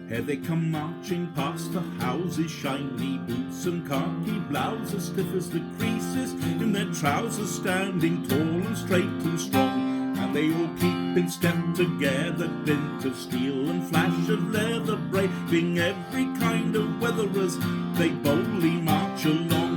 Here they come marching past the houses, shiny boots and khaki blouses, stiff as the creases in their trousers, standing tall and straight and strong. And they all keep in step together, glint of steel and flash of leather, braving every kind of weather as they boldly march along.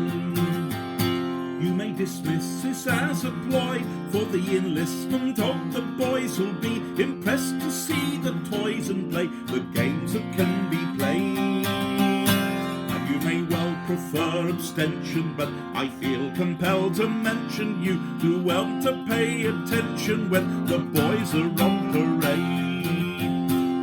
You may dismiss this as a ploy for the enlistment of the boys who'll be impressed to see the toys and play the games that can be played. And you may well prefer abstention, but I feel compelled to mention you do well to pay attention when the boys are on parade.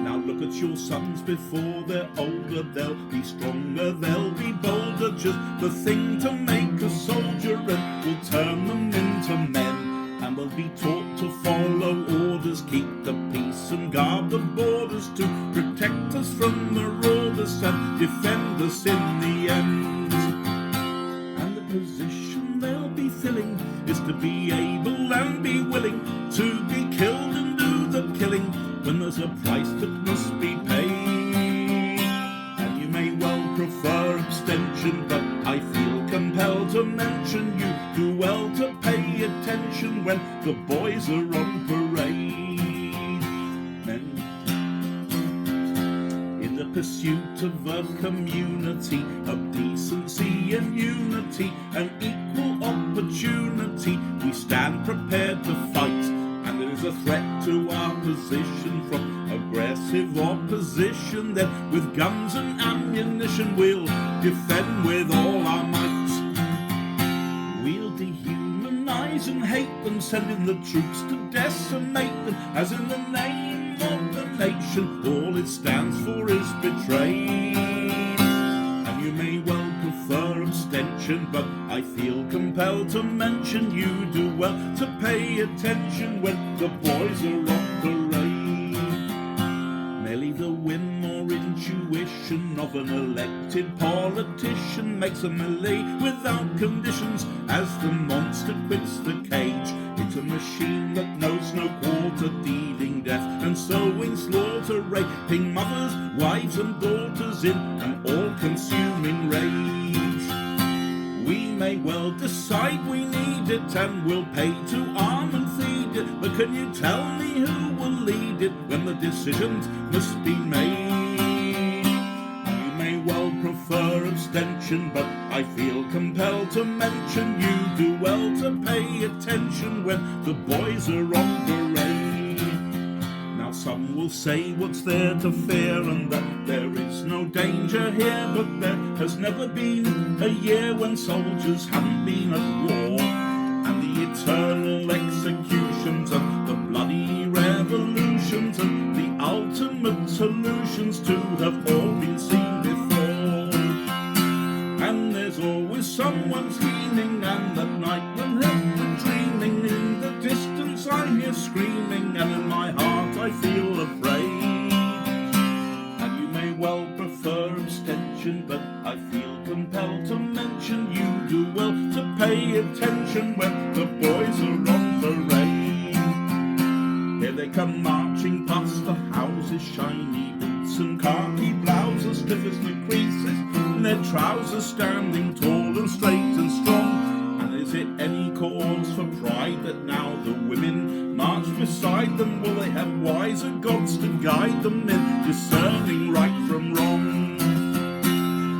Now look at your sons before they're older, they'll be stronger, they'll be bolder, just the thing to make a soldier, and will turn them into men. And they'll be taught to follow orders, keep the peace and guard the borders, to protect us from marauders and defend us in the end. And the position they'll be filling is to be able and be willing to be killed and do the killing when there's a price that must be paid. And you may well prefer abstention, but I feel compelled to mention you do well to pay attention when the boys are on parade. Men, in the pursuit of a community of decency and unity and equal opportunity, we stand prepared to fight. And there is a threat to our position from aggressive opposition, then with guns and ammunition we'll defend with all our might. We'll dehumanize and hate them, send in the troops to decimate them, as in the name of the nation all it stands for is betrayed. And you may well prefer abstention, but I feel compelled to mention you do well to pay attention when the boys are on parade. Merely the whim or intuition of an elected politician makes a melee without conditions as the monster quits the cage. It's a machine that knows no quarter, dealing death and sowing slaughter, raping mothers, wives and daughters in an all-consuming rage. We may well decide we need it and we'll pay to arm and feed it, but can you tell me who will lead it when the decisions must be made? You may well prefer abstention, but I feel compelled to mention you do well to pay attention when the boys are on parade. Now some will say what's there to fear and that there is no danger here, but there has never been a year when soldiers haven't been at war. And the eternal executions and the bloody revolutions and the ultimate solutions to have all been seen before. And there's always someone scheming, and at night when I'm dreaming, in the distance I hear screaming, and in my heart I feel afraid. And you may well prefer abstention, but I feel compelled to mention you do well to pay attention when the boys are on parade. Here they come marching past the houses, shiny boots and khaki blouses, stiff as the creases, and their trousers standing tall and straight and strong. And is it any cause for pride that now the women march beside them? Will they have wiser gods to guide them in discerning right from wrong?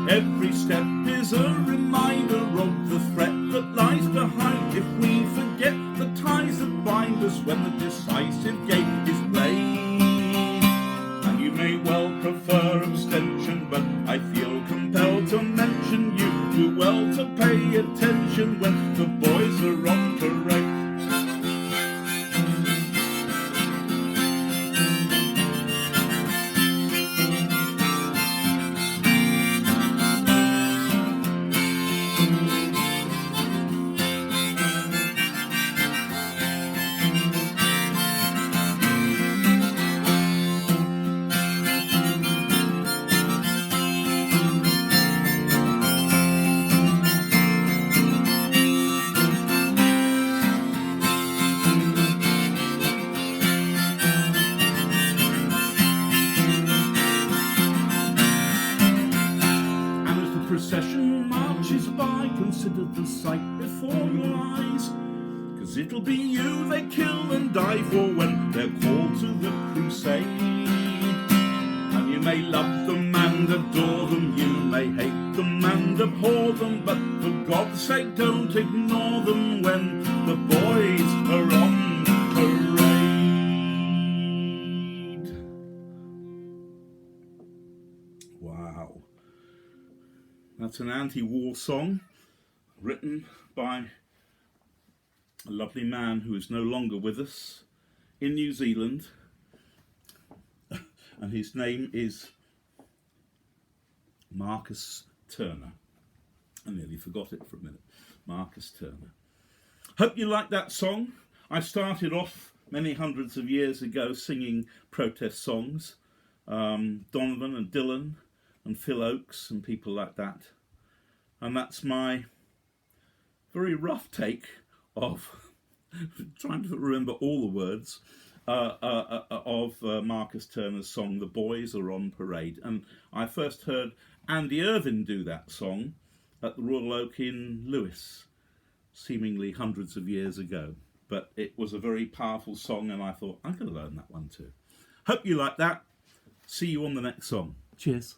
Every step is a reminder of the threat that lies behind if we forget the ties that bind us when the decisive game is played. And you may well prefer abstention, but I feel compelled to mention you do well to pay attention when the boys are on parade. it'll be you they kill and die for when they're called to the crusade. And you may love them and adore them, you may hate them and abhor them, but for God's sake don't ignore them when the boys are on parade. Wow. That's an anti-war song written by a lovely man who is no longer with us in New Zealand, and his name is Marcus Turner. I nearly forgot it for a minute. Marcus Turner. Hope you like that song. I started off many hundreds of years ago singing protest songs. Donovan and Dylan and Phil Oakes and people like that. And that's my very rough take of trying to remember all the words of Marcus Turner's song, The Boys Are on Parade. And I first heard Andy Irvine do that song at the Royal Oak in Lewis, seemingly hundreds of years ago. But it was a very powerful song, and I thought, I'm going to learn that one too. Hope you like that. See you on the next song. Cheers.